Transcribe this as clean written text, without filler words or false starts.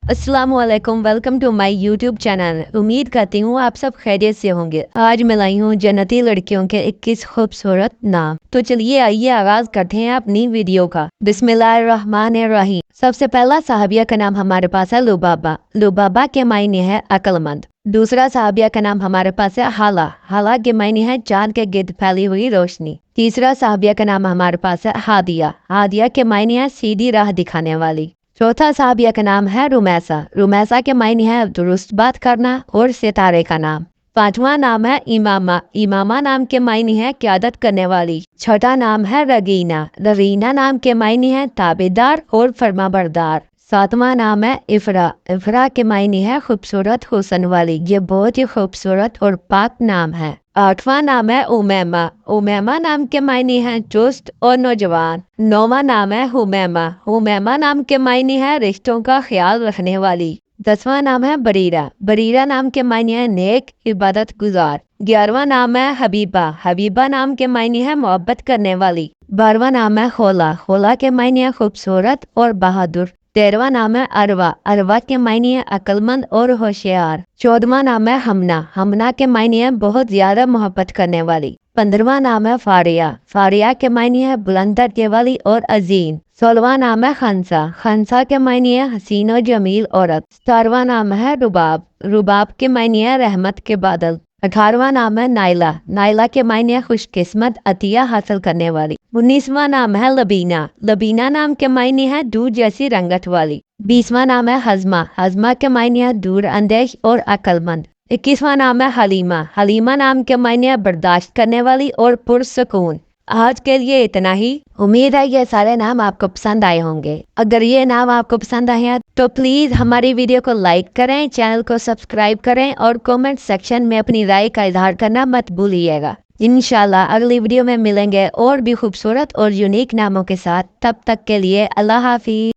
अस्सलाम वालेकुम, welcome to my YouTube channel. उम्मीद करती हूँ आप सब खैरियत से होंगे। आज मैं लाई हूँ जन्नती लड़कियों के 21 खूबसूरत नाम। तो चलिए आइए आगाज करते हैं अपनी वीडियो का। बिस्मिल्लाहिर्रहमानिर्रहीम। सबसे पहला साहबिया का नाम हमारे पास है लुबाबा। लुबाबा के मायने है अक्लमंद। दूसरा साहबिया का नाम हमारे पास है हाला। हाला के मायने है चांद के गिर्द फैली हुई रोशनी। तीसरा साहबिया का नाम हमारे पास है हादिया। हादिया के मायने है सीधी राह दिखाने वाली। चौथा साहबिया का नाम है रुमैसा। रुमैसा के मायने है दुरुस्त बात करना और सितारे का नाम। पांचवा नाम है इमामा। इमामा नाम के मायने है क़यादत करने वाली। छठा नाम है रगीना। रगीना नाम के मायने है ताबेदार और फरमाबरदार। सातवां नाम है इफरा। इफरा के मायने है खूबसूरत हुस्न वाली। ये बहुत ही खूबसूरत और पाक नाम है। आठवां नाम है उमैमा। उमैमा नाम के मायने हैं चुस्त और नौजवान। नौवां नाम है हुमैमा। हुमैमा नाम के मायने है रिश्तों का ख्याल रखने वाली। 10वां नाम है बरीरा। बरीरा नाम के मायने है नेक इबादत गुजार। 11वां नाम है हबीबा। हबीबा नाम के मायने है मोहब्बत करने वाली। 12वां नाम है खोला। खोला के मायने है खूबसूरत और बहादुर। 13वां नाम है अरवा। अरवा के मायने है अक्लमंद और होशियार। 14वां नाम है हमना। हमना के मायने है बहुत ज्यादा मोहब्बत करने वाली। 15वां नाम है फारिया। फारिया के मायने है बुलंद दर्जे वाली और अजीम। 16वां नाम है खंसा। खंसा के मायने है हसीन और जमील औरत। 17वां नाम है रुबाब। रुबाब के मायने है रहमत के बादल। 18वां नाम है नाइला। नाइला के मायने है खुशकिस्मत अतिया हासिल करने वाली। 19वां नाम है लबीना। लबीना नाम के मायने है दूध जैसी रंगत वाली। 20वां नाम है हजमा। हजमा के मायने है दूर अंदेश और अक्लमंद। 21वां नाम है हलीमा। हलीमा नाम के मायने है बर्दाश्त करने वाली और पुरसकून। आज के लिए इतना ही। उम्मीद है ये सारे नाम आपको पसंद आए होंगे। अगर ये नाम आपको पसंद आए हैं तो प्लीज हमारी वीडियो को लाइक करें, चैनल को सब्सक्राइब करें और कमेंट सेक्शन में अपनी राय का इजहार करना मत भूलिएगा। इंशाल्लाह अगली वीडियो में मिलेंगे और भी खूबसूरत और यूनिक नामों के साथ। तब तक के लिए अल्लाह हाफिज।